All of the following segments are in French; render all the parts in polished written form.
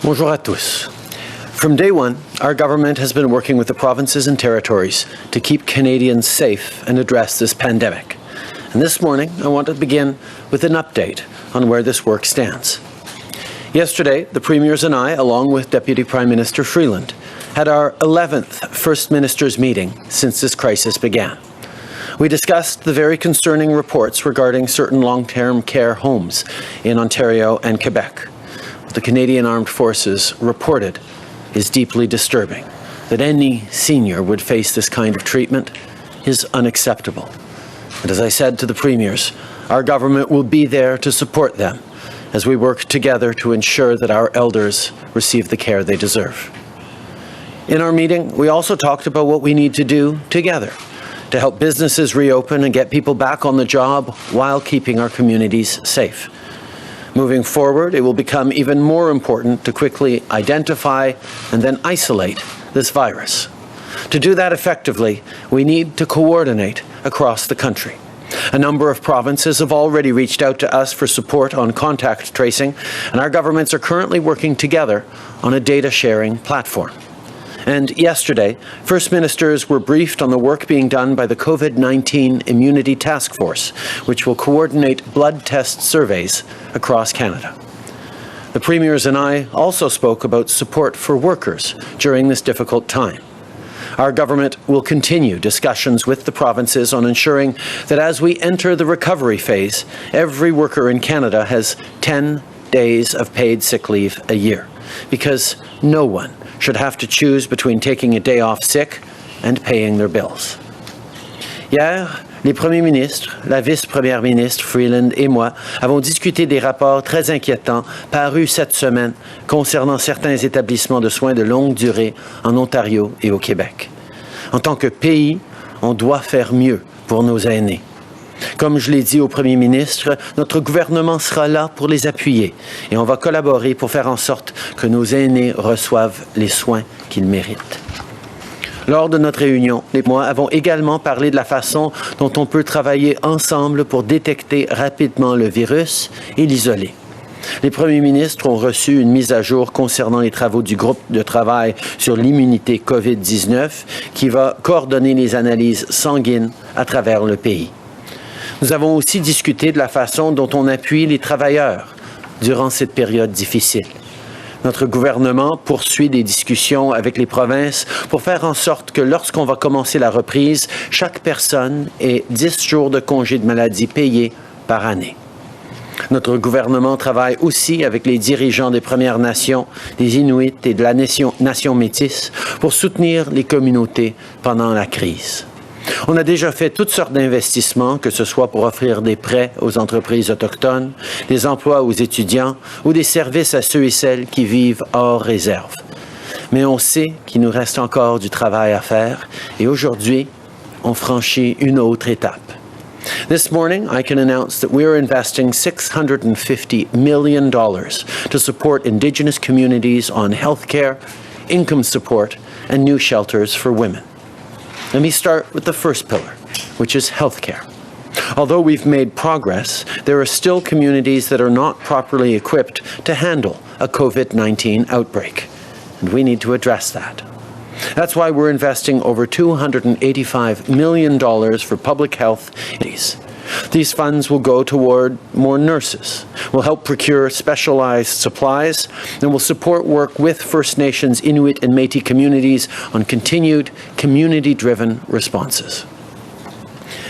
Bonjour à tous. From day one, our government has been working with the provinces and territories to keep Canadians safe and address this pandemic. And this morning, I want to begin with an update on where this work stands. Yesterday, the Premiers and I, along with Deputy Prime Minister Freeland, had our 11th First Ministers' meeting since this crisis began. We discussed the very concerning reports regarding certain long-term care homes in Ontario and Quebec. What the Canadian Armed Forces reported is deeply disturbing. That any senior would face this kind of treatment is unacceptable. And as I said to the Premiers, our government will be there to support them as we work together to ensure that our elders receive the care they deserve. In our meeting, we also talked about what we need to do together to help businesses reopen and get people back on the job while keeping our communities safe. Moving forward, it will become even more important to quickly identify and then isolate this virus. To do that effectively, we need to coordinate across the country. A number of provinces have already reached out to us for support on contact tracing, and our governments are currently working together on a data sharing platform. And yesterday, First Ministers were briefed on the work being done by the COVID-19 Immunity Task Force, which will coordinate blood test surveys across Canada. The Premiers and I also spoke about support for workers during this difficult time. Our government will continue discussions with the provinces on ensuring that as we enter the recovery phase, every worker in Canada has 10 days of paid sick leave a year, because no one should have to choose between taking a day off sick and paying their bills. Hier, les premiers ministres, la vice-première ministre Freeland et moi avons discuté des rapports très inquiétants parus cette semaine concernant certains établissements de soins de longue durée en Ontario et au Québec. En tant que pays, on doit faire mieux pour nos aînés. Comme je l'ai dit au Premier ministre, notre gouvernement sera là pour les appuyer et on va collaborer pour faire en sorte que nos aînés reçoivent les soins qu'ils méritent. Lors de notre réunion, les mois avons également parlé de la façon dont on peut travailler ensemble pour détecter rapidement le virus et l'isoler. Les premiers ministres ont reçu une mise à jour concernant les travaux du groupe de travail sur l'immunité COVID-19 qui va coordonner les analyses sanguines à travers le pays. Nous avons aussi discuté de la façon dont on appuie les travailleurs durant cette période difficile. Notre gouvernement poursuit des discussions avec les provinces pour faire en sorte que lorsqu'on va commencer la reprise, chaque personne ait 10 jours de congé de maladie payés par année. Notre gouvernement travaille aussi avec les dirigeants des Premières Nations, des Inuits et de la nation métisse pour soutenir les communautés pendant la crise. On a déjà fait toutes sortes d'investissements, que ce soit pour offrir des prêts aux entreprises autochtones, des emplois aux étudiants ou des services à ceux et celles qui vivent hors réserve. Mais on sait qu'il nous reste encore du travail à faire et aujourd'hui, on franchit une autre étape. This morning, I can announce that we are investing $650 million to support Indigenous communities on health care, income support, and new shelters for women. Let me start with the first pillar, which is healthcare. Although we've made progress, there are still communities that are not properly equipped to handle a COVID-19 outbreak, and we need to address that. That's why we're investing over $285 million for public health. These funds will go toward more nurses, will help procure specialized supplies, and will support work with First Nations, Inuit, and Métis communities on continued community-driven responses.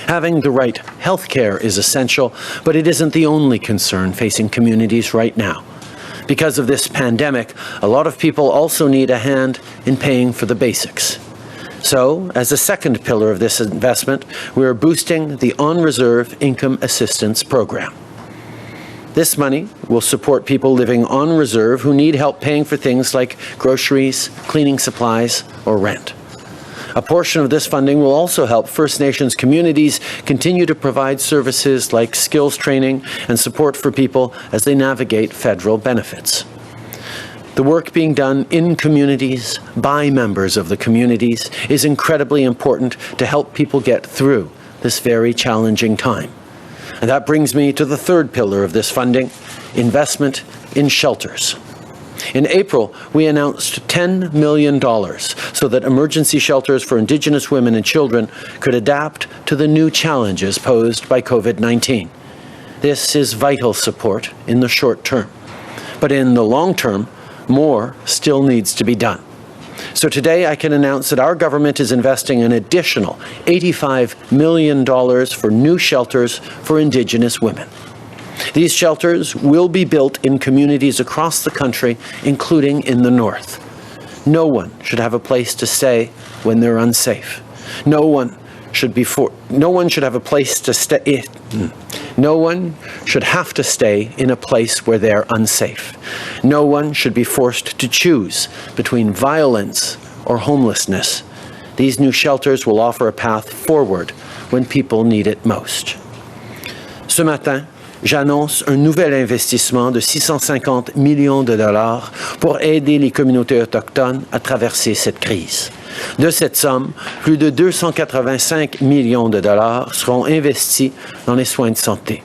Having the right health care is essential, but it isn't the only concern facing communities right now. Because of this pandemic, a lot of people also need a hand in paying for the basics. So, as a second pillar of this investment, we are boosting the On-Reserve Income Assistance Program. This money will support people living on reserve who need help paying for things like groceries, cleaning supplies, or rent. A portion of this funding will also help First Nations communities continue to provide services like skills training and support for people as they navigate federal benefits. The work being done in communities by members of the communities is incredibly important to help people get through this very challenging time. And that brings me to the third pillar of this funding, investment in shelters. In April, we announced $10 million so that emergency shelters for Indigenous women and children could adapt to the new challenges posed by COVID-19. This is vital support in the short term. But in the long term, more still needs to be done. So today I can announce that our government is investing an additional $85 million for new shelters for Indigenous women. These shelters will be built in communities across the country, including in the north. No one should have a place to stay when they're unsafe. No one should have a place to stay. No one should have to stay in a place where they're unsafe. No one should be forced to choose between violence or homelessness. These new shelters will offer a path forward when people need it most. Ce matin, j'annonce un nouvel investissement de 650 millions de dollars pour aider les communautés autochtones à traverser cette crise. De cette somme, plus de 285 millions de dollars seront investis dans les soins de santé.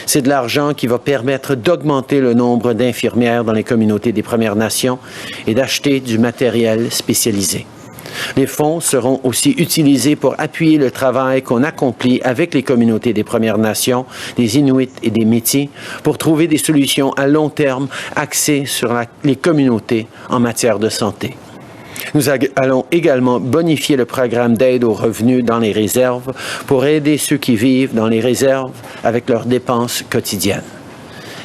C'est de l'argent qui va permettre d'augmenter le nombre d'infirmières dans les communautés des Premières Nations et d'acheter du matériel spécialisé. Les fonds seront aussi utilisés pour appuyer le travail qu'on accomplit avec les communautés des Premières Nations, des Inuits et des Métis pour trouver des solutions à long terme axées sur les communautés en matière de santé. Nous allons également bonifier le programme d'aide aux revenus dans les réserves pour aider ceux qui vivent dans les réserves avec leurs dépenses quotidiennes.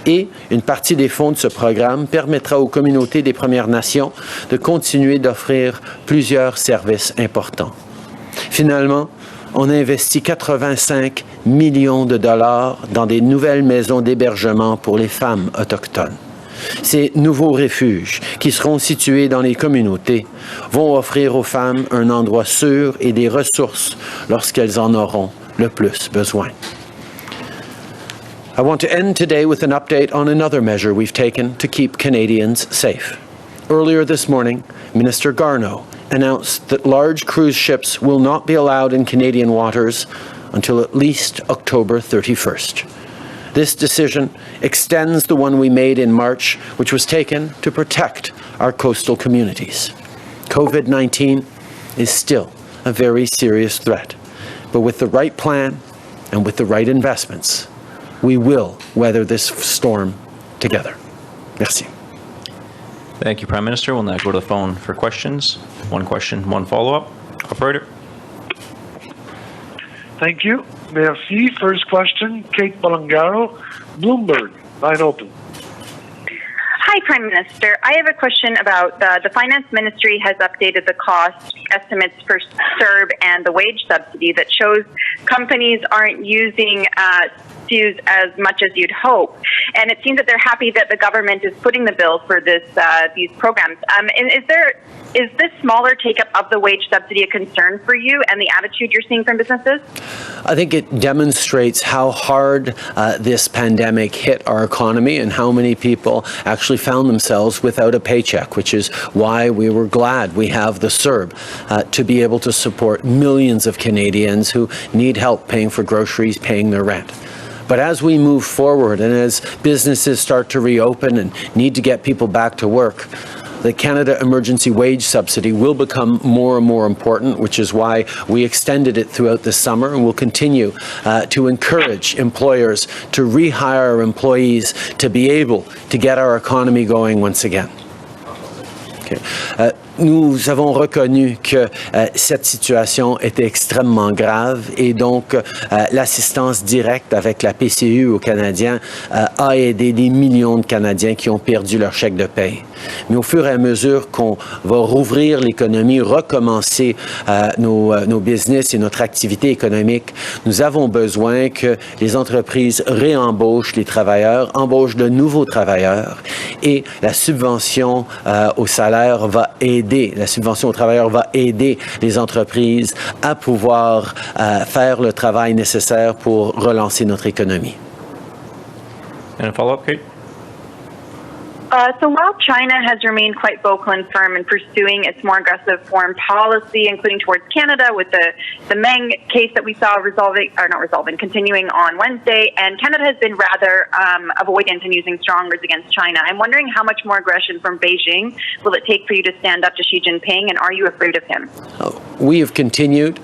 Et une partie des fonds de ce programme permettra aux communautés des Premières Nations de continuer d'offrir plusieurs services importants. Finalement, on a investi 85 millions de dollars dans des nouvelles maisons d'hébergement pour les femmes autochtones. Ces nouveaux refuges, qui seront situés dans les communautés, vont offrir aux femmes un endroit sûr et des ressources lorsqu'elles en auront le plus besoin. I want to end today with an update on another measure we've taken to keep Canadians safe. Earlier this morning, Minister Garneau announced that large cruise ships will not be allowed in Canadian waters until at least October 31st. This decision extends the one we made in March, which was taken to protect our coastal communities. COVID-19 is still a very serious threat, but with the right plan and with the right investments, we will weather this storm together. Merci. Thank you, Prime Minister. We'll now go to the phone for questions. One question, one follow-up. Operator. Thank you. Merci. First question, Kate Balangaro, Bloomberg. Line open. Hi, Prime Minister. I have a question about the Finance Ministry has updated the cost estimates for CERB and the wage subsidy that shows companies aren't using CEWS as much as you'd hope. And it seems that they're happy that the government is footing the bill for these programs. Is this smaller take-up of the wage subsidy a concern for you and the attitude you're seeing from businesses? I think it demonstrates how hard this pandemic hit our economy and how many people actually found themselves without a paycheck, which is why we were glad we have the CERB to be able to support millions of Canadians who need help paying for groceries, paying their rent. But as we move forward and as businesses start to reopen and need to get people back to work, the Canada Emergency Wage Subsidy will become more and more important, which is why we extended it throughout the summer and will continue to encourage employers to rehire employees to be able to get our economy going once again. Okay. Nous avons reconnu que cette situation était extrêmement grave et donc l'assistance directe avec la PCU aux Canadiens a aidé des millions de Canadiens qui ont perdu leur chèque de paye. Mais au fur et à mesure qu'on va rouvrir l'économie, recommencer nos business et notre activité économique, nous avons besoin que les entreprises réembauchent les travailleurs, embauchent de nouveaux travailleurs et la subvention au salaire va aider. La subvention aux travailleurs va aider les entreprises à pouvoir faire le travail nécessaire pour relancer notre économie. And a follow-up, Kate? So while China has remained quite vocal and firm in pursuing its more aggressive foreign policy, including towards Canada with the Meng case that we saw continuing on Wednesday, and Canada has been rather avoidant in using strong words against China. I'm wondering how much more aggression from Beijing will it take for you to stand up to Xi Jinping, and are you afraid of him? We have continued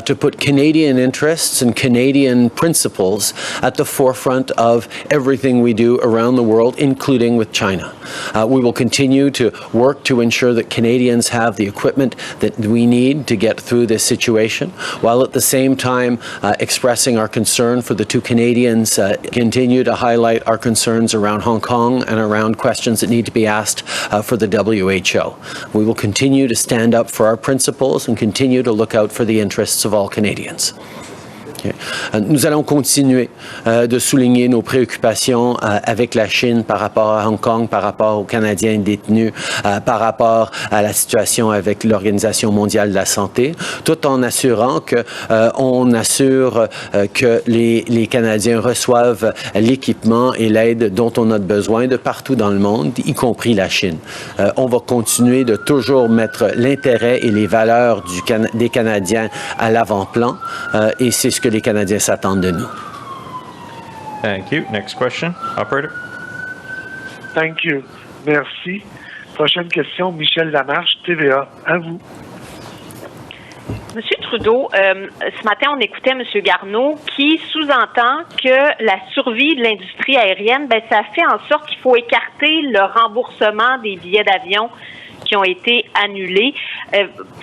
to put Canadian interests and Canadian principles at the forefront of everything we do around the world, including with China. We will continue to work to ensure that Canadians have the equipment that we need to get through this situation, while at the same time expressing our concern for the two Canadians, continue to highlight our concerns around Hong Kong and around questions that need to be asked for the WHO. We will continue to stand up for our principles and continue to look out for the interests of all Canadians. Okay. Nous allons continuer de souligner nos préoccupations avec la Chine par rapport à Hong Kong, par rapport aux Canadiens détenus, par rapport à la situation avec l'Organisation mondiale de la santé, tout en assurant qu'on assure que les Canadiens reçoivent l'équipement et l'aide dont on a besoin de partout dans le monde, y compris la Chine. On va continuer de toujours mettre l'intérêt et les valeurs des Canadiens à l'avant-plan et c'est ce que les Canadiens s'attendent de nous. Thank you. Next question. Operator. Thank you. Merci. Prochaine question, Michel Lamarche, TVA. À vous. Monsieur Trudeau, ce matin, on écoutait Monsieur Garneau qui sous-entend que la survie de l'industrie aérienne, ça fait en sorte qu'il faut écarter le remboursement des billets d'avion qui ont été annulés.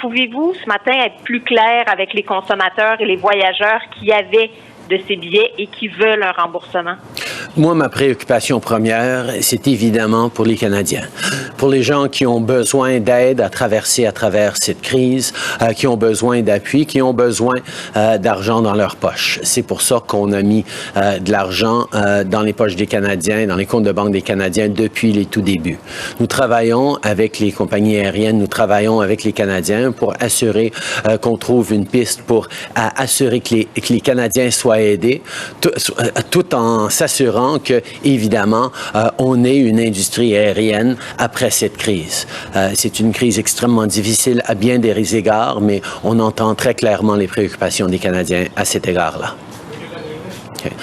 Pouvez-vous, ce matin, être plus clair avec les consommateurs et les voyageurs qui avaient de ces billets et qui veulent un remboursement? Moi, ma préoccupation première, c'est évidemment pour les Canadiens, pour les gens qui ont besoin d'aide à travers cette crise, qui ont besoin d'appui, qui ont besoin d'argent dans leur poche. C'est pour ça qu'on a mis de l'argent dans les poches des Canadiens, dans les comptes de banque des Canadiens depuis les tout débuts. Nous travaillons avec les compagnies aériennes, nous travaillons avec les Canadiens pour assurer qu'on trouve une piste pour assurer que les Canadiens soient aidés, tout en s'assurant que, évidemment, on ait une industrie aérienne après cette crise. C'est une crise extrêmement difficile à bien des égards, mais on entend très clairement les préoccupations des Canadiens à cet égard-là. Okay.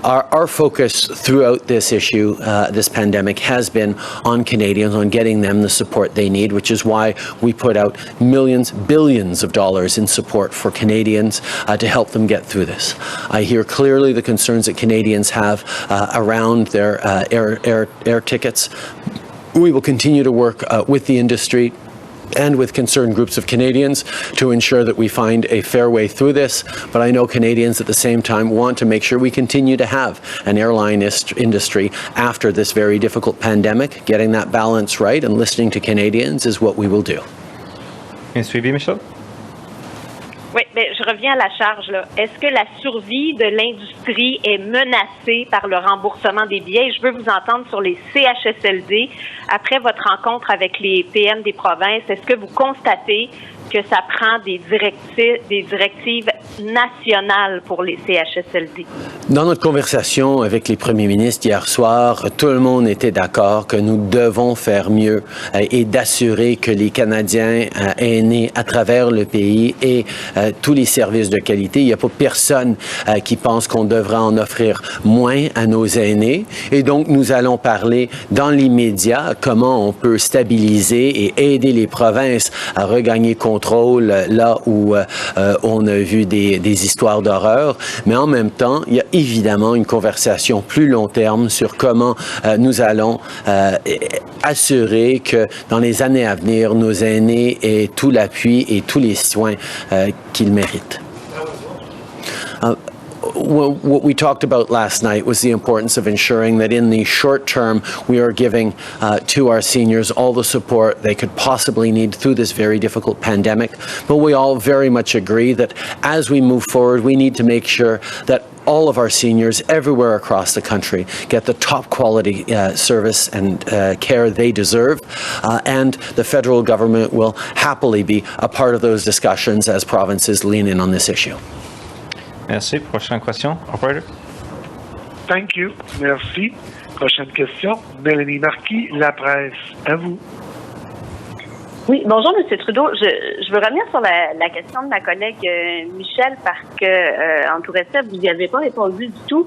Our focus throughout this issue, this pandemic, has been on Canadians, on getting them the support they need, which is why we put out millions, billions of dollars in support for Canadians to help them get through this. I hear clearly the concerns that Canadians have around their air tickets. We will continue to work with the industry and with concerned groups of Canadians to ensure that we find a fair way through this. But I know Canadians at the same time want to make sure we continue to have an airline industry after this very difficult pandemic. Getting that balance right and listening to Canadians is what we will do. Bien suivi, Michel? Oui, je reviens à la charge. Est-ce que la survie de l'industrie est menacée par le remboursement des billets? Je veux vous entendre sur les CHSLD. Après votre rencontre avec les PM des provinces, est-ce que vous constatez que ça prend des directives nationales pour les CHSLD? Dans notre conversation avec les premiers ministres hier soir, tout le monde était d'accord que nous devons faire mieux et d'assurer que les Canadiens aînés à travers le pays aient tous les services de qualité. Il n'y a pas personne qui pense qu'on devrait en offrir moins à nos aînés. Et donc, nous allons parler dans l'immédiat comment on peut stabiliser et aider les provinces à regagner contrôle là où on a vu des histoires d'horreur. Mais en même temps, il y a évidemment une conversation plus long terme sur comment nous allons assurer que dans les années à venir, nos aînés aient tout l'appui et tous les soins qu'ils méritent. What we talked about last night was the importance of ensuring that in the short term we are giving to our seniors all the support they could possibly need through this very difficult pandemic. But we all very much agree that as we move forward, we need to make sure that all of our seniors everywhere across the country get the top quality service and care they deserve. And the federal government will happily be a part of those discussions as provinces lean in on this issue. Merci. Prochaine question. Operator. Thank you. Merci. Prochaine question, Mélanie Marquis, La Presse. À vous. Oui, bonjour, M. Trudeau. Je veux revenir sur la question de ma collègue Michel parce que, en tout respect, vous n'y avez pas répondu du tout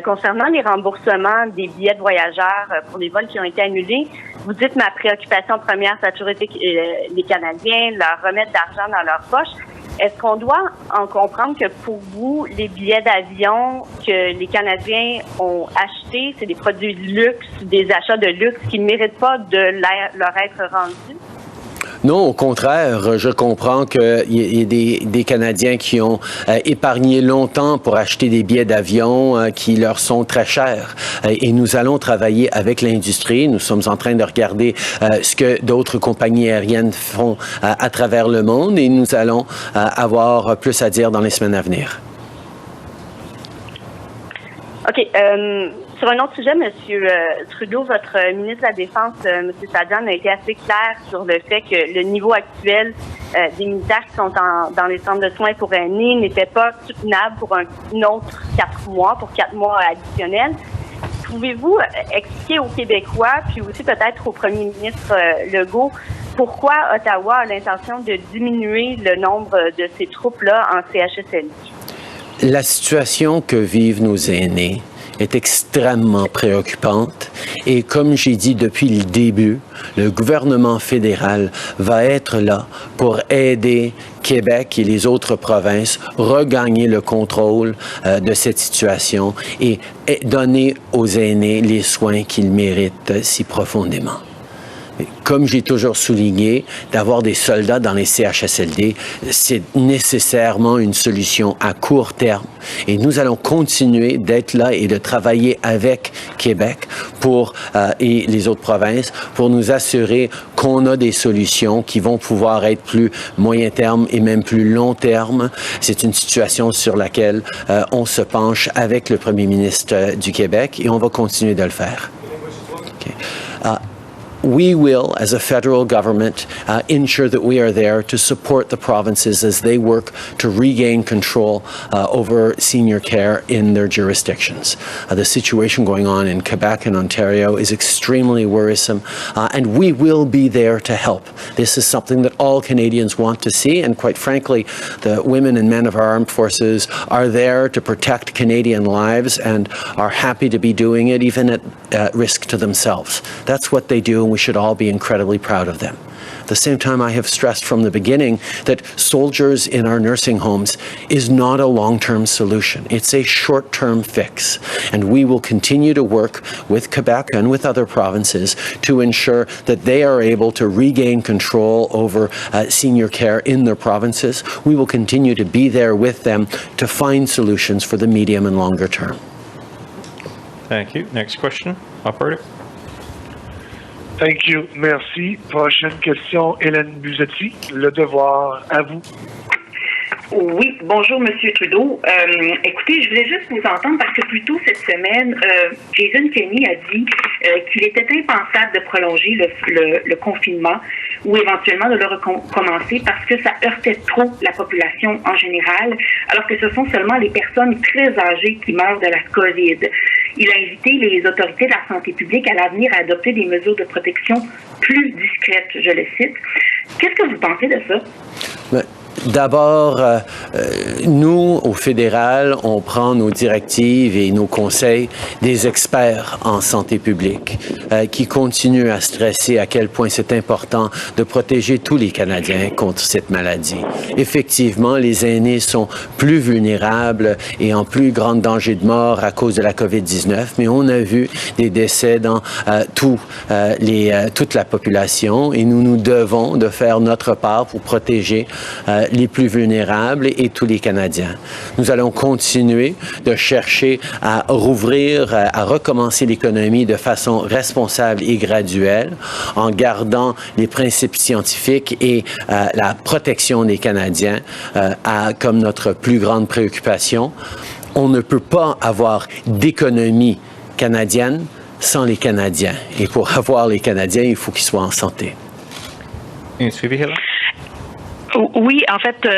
concernant les remboursements des billets de voyageurs pour les vols qui ont été annulés. Vous dites ma préoccupation première, c'est les Canadiens, leur remettre d'argent dans leur poche. Est-ce qu'on doit en comprendre que pour vous, les billets d'avion que les Canadiens ont achetés, c'est des produits de luxe, des achats de luxe qui ne méritent pas de leur être rendus? Non, au contraire, je comprends qu'il y a des Canadiens qui ont épargné longtemps pour acheter des billets d'avion qui leur sont très chers. Et nous allons travailler avec l'industrie. Nous sommes en train de regarder ce que d'autres compagnies aériennes font à travers le monde et nous allons avoir plus à dire dans les semaines à venir. OK. Sur un autre sujet, M. Trudeau, votre ministre de la Défense, M. Sadian, a été assez clair sur le fait que le niveau actuel des militaires qui sont dans les centres de soins pour aînés n'était pas soutenable pour un autre 4 mois, pour 4 mois additionnels. Pouvez-vous expliquer aux Québécois, puis aussi peut-être au premier ministre Legault, pourquoi Ottawa a l'intention de diminuer le nombre de ces troupes-là en CHSLD? La situation que vivent nos aînés est extrêmement préoccupante et comme j'ai dit depuis le début, le gouvernement fédéral va être là pour aider Québec et les autres provinces regagner le contrôle de cette situation et donner aux aînés les soins qu'ils méritent si profondément. Comme j'ai toujours souligné, d'avoir des soldats dans les CHSLD, c'est nécessairement une solution à court terme. Et nous allons continuer d'être là et de travailler avec Québec et les autres provinces pour nous assurer qu'on a des solutions qui vont pouvoir être plus moyen terme et même plus long terme. C'est une situation sur laquelle on se penche avec le premier ministre du Québec et on va continuer de le faire. Okay. We will, as a federal government, ensure that we are there to support the provinces as they work to regain control over senior care in their jurisdictions. The situation going on in Quebec and Ontario is extremely worrisome, and we will be there to help. This is something that all Canadians want to see, and quite frankly, the women and men of our armed forces are there to protect Canadian lives and are happy to be doing it, even at risk to themselves. That's what they do, and we should all be incredibly proud of them. At the same time, I have stressed from the beginning that soldiers in our nursing homes is not a long-term solution. It's a short-term fix. And we will continue to work with Quebec and with other provinces to ensure that they are able to regain control over senior care in their provinces. We will continue to be there with them to find solutions for the medium and longer term. Thank you. Next question, operator. Thank you. Merci. Prochaine question, Hélène Buzetti, Le Devoir. À vous. Oui, bonjour Monsieur Trudeau. Écoutez, je voulais juste vous entendre parce que plus tôt cette semaine, Jason Kenney a dit qu'il était impensable de prolonger le confinement ou éventuellement de le recommencer parce que ça heurtait trop la population en général, alors que ce sont seulement les personnes très âgées qui meurent de la COVID. Il a invité les autorités de la santé publique à l'avenir à adopter des mesures de protection plus discrètes, je le cite. Qu'est-ce que vous pensez de ça? D'abord, nous, au fédéral, on prend nos directives et nos conseils des experts en santé publique qui continuent à stresser à quel point c'est important de protéger tous les Canadiens contre cette maladie. Effectivement, les aînés sont plus vulnérables et en plus grand danger de mort à cause de la COVID-19, mais on a vu des décès dans toute la population et nous nous devons de faire notre part pour protéger les plus vulnérables et tous les Canadiens. Nous allons continuer de chercher à rouvrir, à recommencer l'économie de façon responsable et graduelle en gardant les principes scientifiques et la protection des Canadiens comme notre plus grande préoccupation. On ne peut pas avoir d'économie canadienne sans les Canadiens. Et pour avoir les Canadiens, il faut qu'ils soient en santé. Oui, en fait,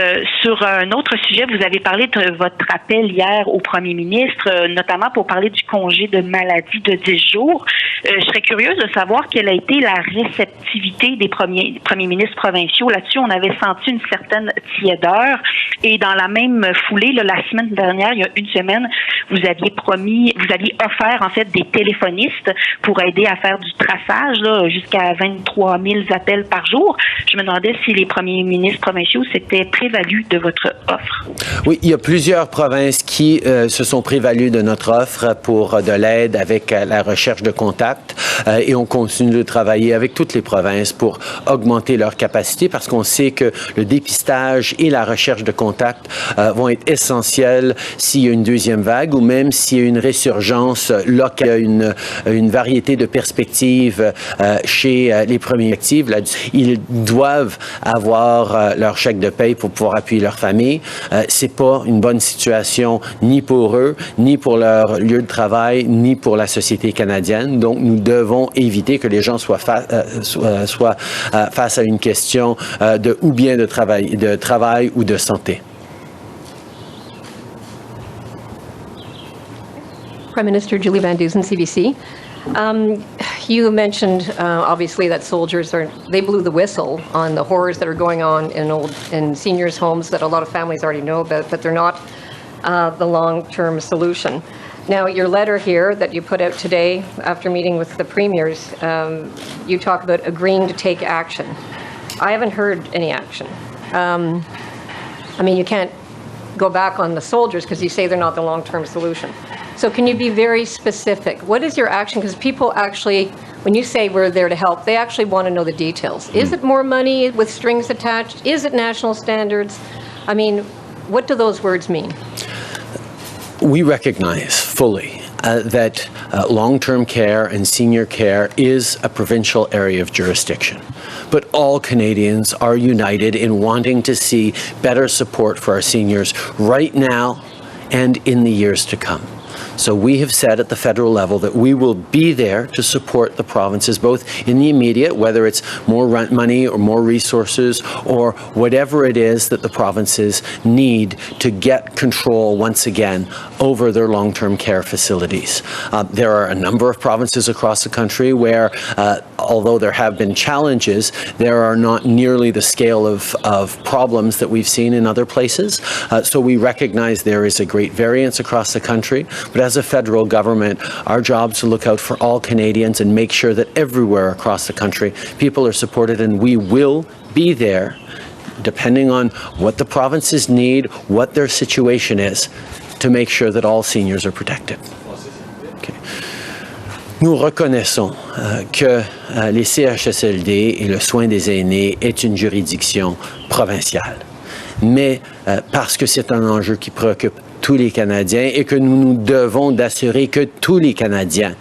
sur un autre sujet, vous avez parlé de votre appel hier au premier ministre, notamment pour parler du congé de maladie de 10 jours. Je serais curieuse de savoir quelle a été la réceptivité des premiers ministres provinciaux. Là-dessus, on avait senti une certaine tiédeur. Et dans la même foulée, là, la semaine dernière, il y a une semaine, vous aviez offert en fait des téléphonistes pour aider à faire du traçage là, jusqu'à 23 000 appels par jour. Je me demandais si les premiers ministres provinciaux s'étaient prévalus de votre offre. Oui, il y a plusieurs provinces qui se sont prévalues de notre offre pour de l'aide avec la recherche de contacts et on continue de travailler avec toutes les provinces pour augmenter leur capacité parce qu'on sait que le dépistage et la recherche de contacts vont être essentiels s'il y a une deuxième vague ou même s'il y a une résurgence locale, une variété de perspectives chez les premiers actifs. Là, ils doivent avoir leur chèque de paye pour pouvoir appuyer leur famille. C'est pas une bonne situation ni pour eux, ni pour leur lieu de travail, ni pour la société canadienne. Donc, nous devons éviter que les gens soient face à une question de travail ou de santé. Prime Minister Julie Van Dusen, CBC. You mentioned, obviously, that soldiers they blew the whistle on the horrors that are going on in seniors' homes that a lot of families already know about, but they're not the long-term solution. Now, your letter here that you put out today after meeting with the premiers, you talk about agreeing to take action. I haven't heard any action. I mean, you can't go back on the soldiers because you say they're not the long-term solution. So can you be very specific? What is your action? Because people actually, when you say we're there to help, they actually want to know the details. Is it more money with strings attached? Is it national standards? I mean, what do those words mean? We recognize fully that long-term care and senior care is a provincial area of jurisdiction. But all Canadians are united in wanting to see better support for our seniors right now and in the years to come. So we have said at the federal level that we will be there to support the provinces, both in the immediate, whether it's more rent money or more resources or whatever it is that the provinces need to get control once again over their long-term care facilities. There are a number of provinces across the country where, although there have been challenges, there are not nearly the scale of problems that we've seen in other places. So we recognize there is a great variance across the country, but as a federal government, our job is to look out for all Canadians and make sure that everywhere across the country, people are supported, and we will be there, depending on what the provinces need, what their situation is, to make sure that all seniors are protected. Okay. Nous reconnaissons que les CHSLD et le soin des aînés est une juridiction provinciale. Mais parce que c'est un enjeu qui préoccupe tous les Canadiens et que nous devons d'assurer que tous les Canadiens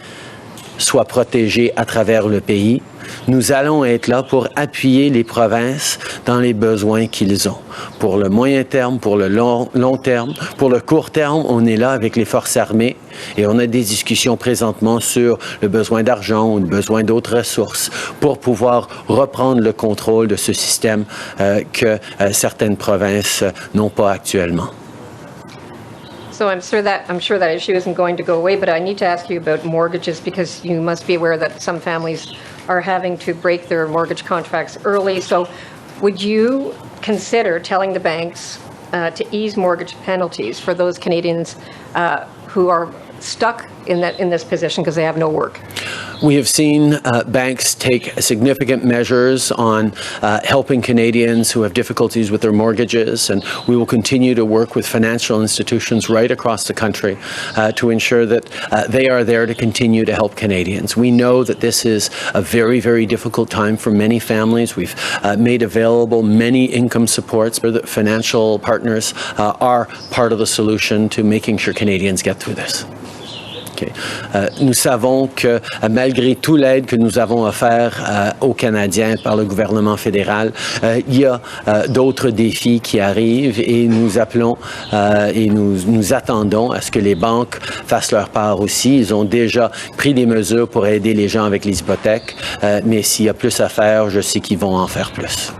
soient protégés à travers le pays, nous allons être là pour appuyer les provinces dans les besoins qu'ils ont. Pour le moyen terme, pour le long terme, pour le court terme, on est là avec les forces armées et on a des discussions présentement sur le besoin d'argent ou le besoin d'autres ressources pour pouvoir reprendre le contrôle de ce système que certaines provinces n'ont pas actuellement. So I'm sure that issue isn't going to go away, but I need to ask you about mortgages because you must be aware that some families are having to break their mortgage contracts early. So would you consider telling the banks to ease mortgage penalties for those Canadians who are stuck in this position because they have no work? We have seen banks take significant measures on helping Canadians who have difficulties with their mortgages, and we will continue to work with financial institutions right across the country to ensure that they are there to continue to help Canadians. We know that this is a very, very difficult time for many families. We've made available many income supports, but the financial partners are part of the solution to making sure Canadians get through this. Okay. Nous savons que malgré toute l'aide que nous avons offerte aux Canadiens par le gouvernement fédéral, il y a d'autres défis qui arrivent et nous appelons et nous attendons à ce que les banques fassent leur part aussi. Ils ont déjà pris des mesures pour aider les gens avec les hypothèques, mais s'il y a plus à faire, je sais qu'ils vont en faire plus.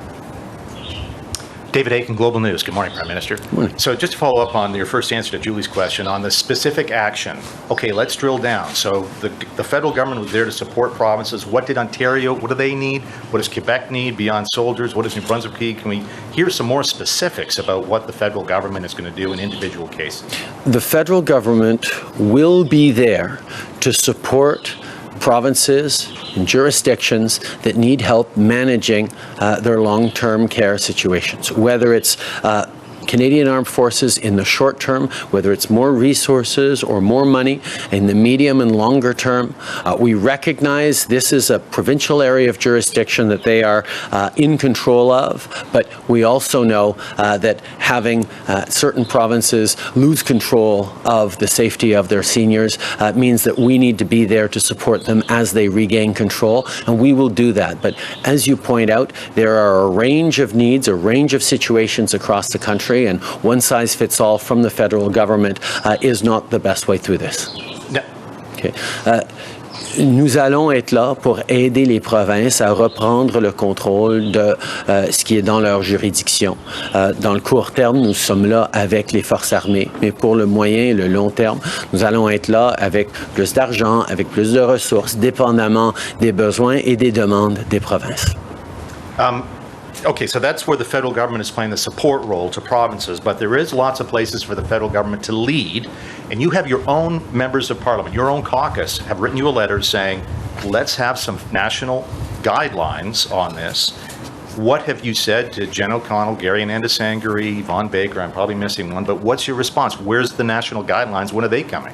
David Aiken, Global News. Good morning, Prime Minister. Morning. So just to follow up on your first answer to Julie's question on the specific action. Okay, let's drill down. So the federal government was there to support provinces. What did Ontario, what do they need? What does Quebec need beyond soldiers? What does New Brunswick need? Can we hear some more specifics about what the federal government is going to do in individual cases? The federal government will be there to support provinces and jurisdictions that need help managing their long-term care situations, whether it's Canadian Armed Forces in the short term, whether it's more resources or more money in the medium and longer term. We recognize this is a provincial area of jurisdiction that they are in control of, but we also know that having certain provinces lose control of the safety of their seniors means that we need to be there to support them as they regain control, and we will do that. But as you point out, there are a range of needs, a range of situations across the country, and one size fits all from the federal government is not the best way through this. No. Okay. Nous allons être là pour aider les provinces à reprendre le contrôle de ce qui est dans leur juridiction. Dans le court terme, nous sommes là avec les forces armées, mais pour le moyen et le long terme, nous allons être là avec plus d'argent, avec plus de ressources, dépendamment des besoins et des demandes des provinces. Okay, so that's where the federal government is playing the support role to provinces, but there is lots of places for the federal government to lead, and you have your own members of parliament, your own caucus have written you a letter saying, let's have some national guidelines on this. What have you said to Jen O'Connell, Gary Anandasangari, Yvonne Baker? I'm probably missing one, but what's your response? Where's the national guidelines? When are they coming?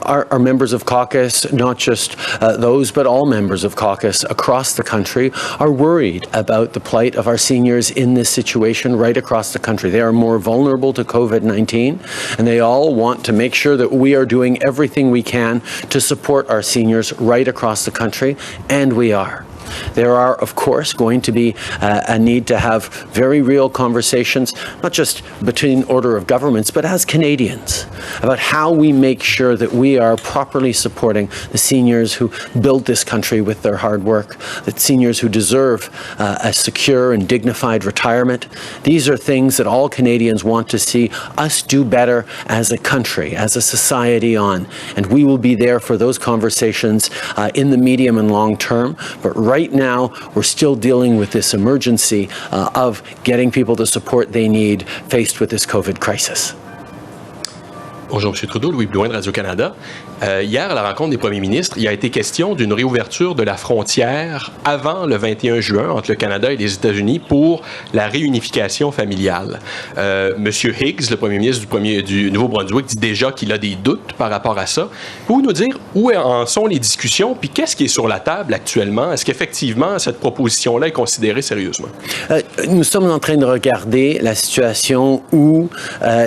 Our members of caucus, not just those, but all members of caucus across the country are worried about the plight of our seniors in this situation right across the country. They are more vulnerable to COVID-19, and they all want to make sure that we are doing everything we can to support our seniors right across the country, and we are. There are, of course, going to be a need to have very real conversations, not just between order of governments, but as Canadians, about how we make sure that we are properly supporting the seniors who build this country with their hard work, the seniors who deserve a secure and dignified retirement. These are things that all Canadians want to see us do better as a country, as a society on, and we will be there for those conversations in the medium and long term, but right now, we're still dealing with this emergency of getting people the support they need faced with this COVID crisis. Bonjour, M. Trudeau, Louis Blouin de Radio-Canada. Hier, à la rencontre des premiers ministres, il a été question d'une réouverture de la frontière avant le 21 juin entre le Canada et les États-Unis pour la réunification familiale. M. Higgs, le premier ministre du Nouveau-Brunswick, dit déjà qu'il a des doutes par rapport à ça. Pouvez-vous nous dire où en sont les discussions, puis qu'est-ce qui est sur la table actuellement? Est-ce qu'effectivement, cette proposition-là est considérée sérieusement? Nous sommes en train de regarder la situation où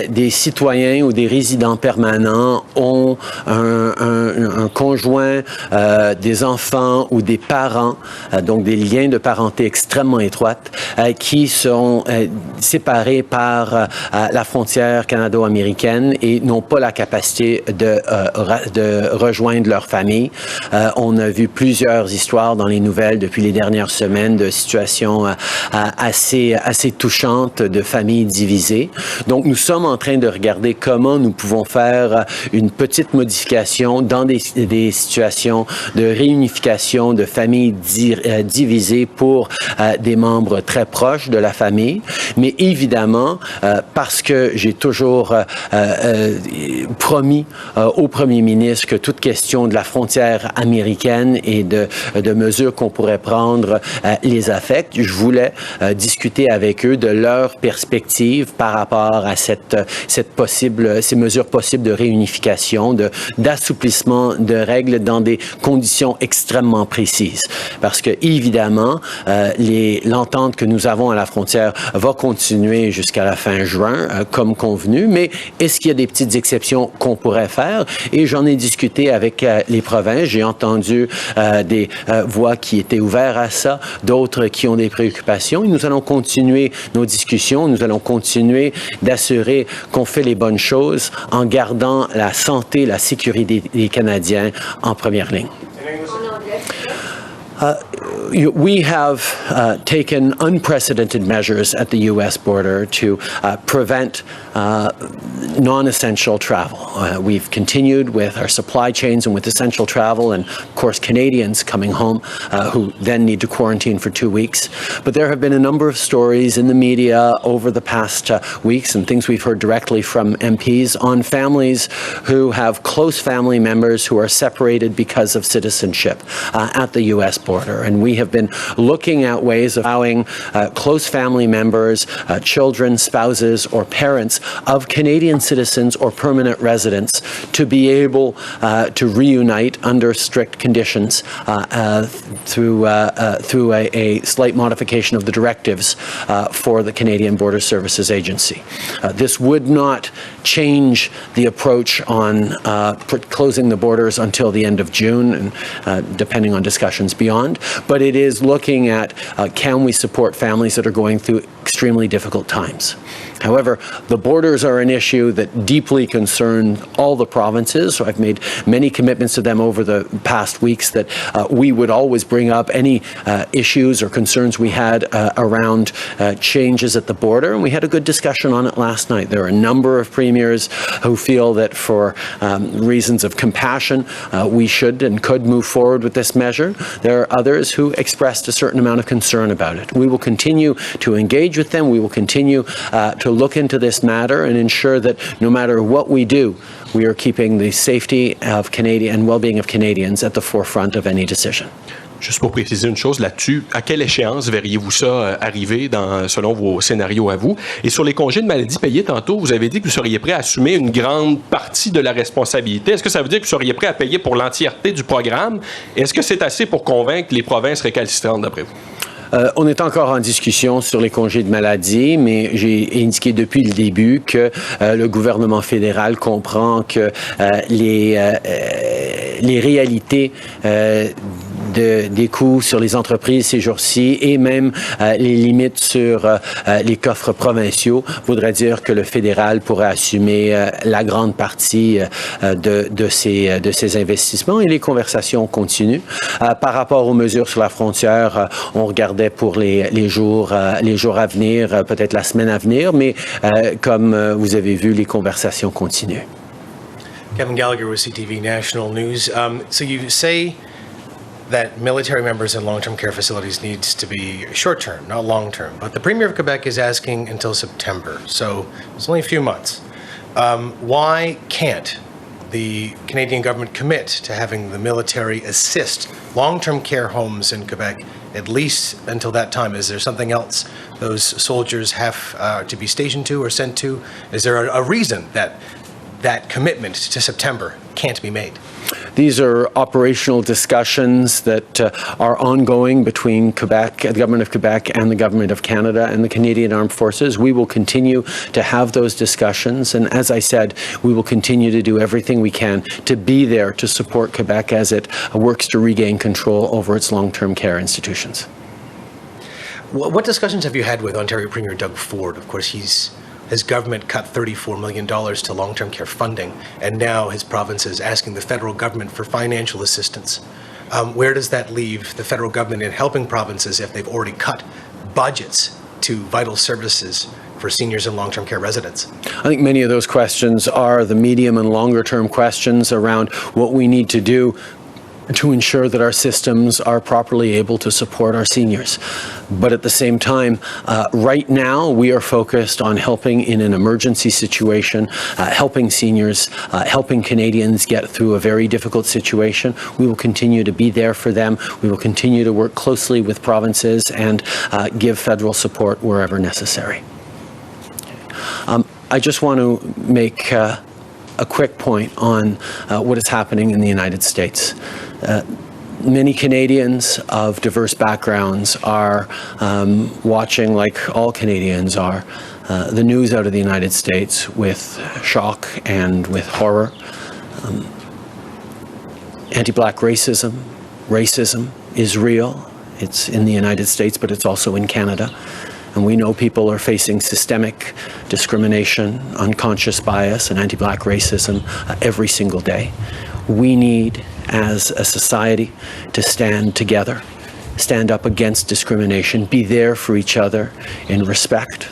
des citoyens ou des résidents permanents ont un conjoint, des enfants ou des parents, donc des liens de parenté extrêmement étroites, qui sont séparés par la frontière canado-américaine et n'ont pas la capacité de rejoindre leur famille. On a vu plusieurs histoires dans les nouvelles depuis les dernières semaines de situations assez touchantes de familles divisées. Donc, nous sommes en train de regarder comment nous pouvons faire une petite modification dans des situations de réunification de familles divisées pour des membres très proches de la famille. Mais évidemment, parce que j'ai toujours promis au premier ministre que toute question de la frontière américaine et de mesures qu'on pourrait prendre les affecte, je voulais discuter avec eux de leur perspective par rapport à ces mesures possibles de réunification, d'assouplissement de règles dans des conditions extrêmement précises. Parce que, évidemment, l'entente que nous avons à la frontière va continuer jusqu'à la fin juin, comme convenu, mais est-ce qu'il y a des petites exceptions qu'on pourrait faire? Et j'en ai discuté avec les provinces. J'ai entendu des voix qui étaient ouvertes à ça, d'autres qui ont des préoccupations. Et nous allons continuer nos discussions. Nous allons continuer d'assurer qu'on fait les bonnes choses en gardant la santé, la sécurité des Canadiens en première ligne. We have taken unprecedented measures at the U.S. border to prevent non-essential travel. We've continued with our supply chains and with essential travel, and of course Canadians coming home who then need to quarantine for 2 weeks. But there have been a number of stories in the media over the past weeks and things we've heard directly from MPs on families who have close family members who are separated because of citizenship at the U.S. border. And we have been looking at ways of allowing close family members, children, spouses, or parents of Canadian citizens or permanent residents to be able to reunite under strict conditions through a slight modification of the directives for the Canadian Border Services Agency. This would not change the approach on closing the borders until the end of June, and depending on discussions beyond, but it is looking at can we support families that are going through extremely difficult times. However, the borders are an issue that deeply concern all the provinces, so I've made many commitments to them over the past weeks that we would always bring up any issues or concerns we had around changes at the border, and we had a good discussion on it last night. There are a number of premiers who feel that for reasons of compassion, we should and could move forward with this measure. There are others who expressed a certain amount of concern about it. We will continue to engage with them. We will continue to look into this matter and ensure that no matter what we do, we are keeping the safety of Canadians and well-being of Canadians at the forefront of any decision. Juste pour préciser une chose là-dessus, à quelle échéance verriez-vous ça arriver selon vos scénarios à vous? Et sur les congés de maladie payés, tantôt, vous avez dit que vous seriez prêt à assumer une grande partie de la responsabilité. Est-ce que ça veut dire que vous seriez prêt à payer pour l'entièreté du programme? Est-ce que c'est assez pour convaincre les provinces récalcitrantes, d'après vous? On est encore en discussion sur les congés de maladie, mais j'ai indiqué depuis le début que le gouvernement fédéral comprend que les réalités des coûts sur les entreprises ces jours-ci et même les limites sur les coffres provinciaux voudraient dire que le fédéral pourrait assumer la grande partie de ces investissements, et les conversations continuent. Par rapport aux mesures sur la frontière, on regardait pour les jours à venir, peut-être la semaine à venir, mais comme vous avez vu, les conversations continuent. Kevin Gallagher with CTV National News. So you say that military members in long-term care facilities needs to be short-term, not long-term. But the Premier of Quebec is asking until September, so it's only a few months. Why can't the Canadian government commit to having the military assist long-term care homes in Quebec at least until that time? Is there something else those soldiers have to be stationed to or sent to? Is there a reason that commitment to September can't be made? These are operational discussions that are ongoing between Quebec, the Government of Quebec and the Government of Canada and the Canadian Armed Forces. We will continue to have those discussions, and as I said, we will continue to do everything we can to be there to support Quebec as it works to regain control over its long-term care institutions. What discussions have you had with Ontario Premier Doug Ford? Of course, his government cut $34 million to long-term care funding, and now his province is asking the federal government for financial assistance. Where does that leave the federal government in helping provinces if they've already cut budgets to vital services for seniors and long-term care residents? I think many of those questions are the medium and longer-term questions around what we need to do to ensure that our systems are properly able to support our seniors. But at the same time, right now, we are focused on helping in an emergency situation, helping seniors, helping Canadians get through a very difficult situation. We will continue to be there for them. We will continue to work closely with provinces and give federal support wherever necessary. I just want to make a quick point on what is happening in the United States. Many Canadians of diverse backgrounds are watching, like all Canadians are, the news out of the United States with shock and with horror. Anti-Black racism is real. It's in the United States, but it's also in Canada. And we know people are facing systemic discrimination, unconscious bias, and anti-Black racism every single day. We need, as a society, to stand together stand up against discrimination, be there for each other in respect,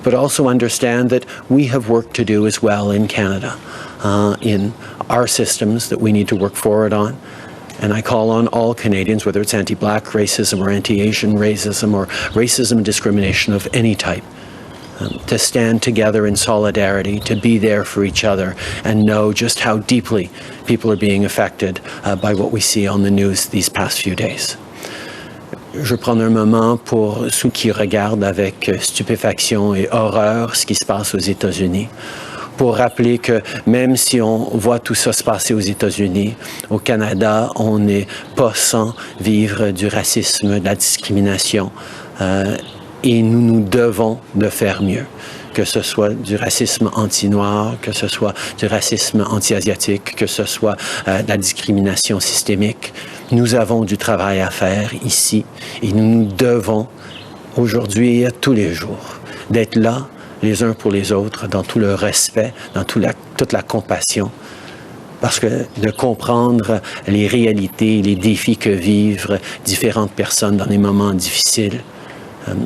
but also understand that we have work to do as well in Canada, in our systems that we need to work forward on. And I call on all Canadians, whether it's anti-Black racism or anti-Asian racism or racism and discrimination of any type, to stand together in solidarity, to be there for each other, and know just how deeply people are being affected by what we see on the news these past few days. Je vais prendre un moment pour ceux qui regardent avec stupéfaction et horreur ce qui se passe aux États-Unis, pour rappeler que même si on voit tout ça se passer aux États-Unis, au Canada, on n'est pas sans vivre du racisme, de la discrimination, et nous devons de faire mieux, que ce soit du racisme anti-noir, que ce soit du racisme anti-asiatique, que ce soit de la discrimination systémique. Nous avons du travail à faire ici et nous devons aujourd'hui et tous les jours d'être là les uns pour les autres, dans tout le respect, dans toute la compassion, parce que de comprendre les réalités, les défis que vivent différentes personnes dans des moments difficiles,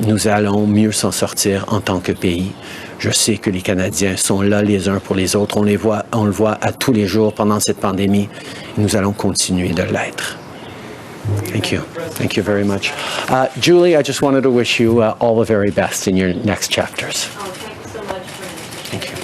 nous allons mieux s'en sortir en tant que pays. Je sais que les Canadiens sont là les uns pour les autres. On le voit à tous les jours pendant cette pandémie. Et nous allons continuer de l'être. Thank you. Thank you very much. Julie, I just wanted to wish you all the very best in your next chapters. Oh, thank you so much. Thank you.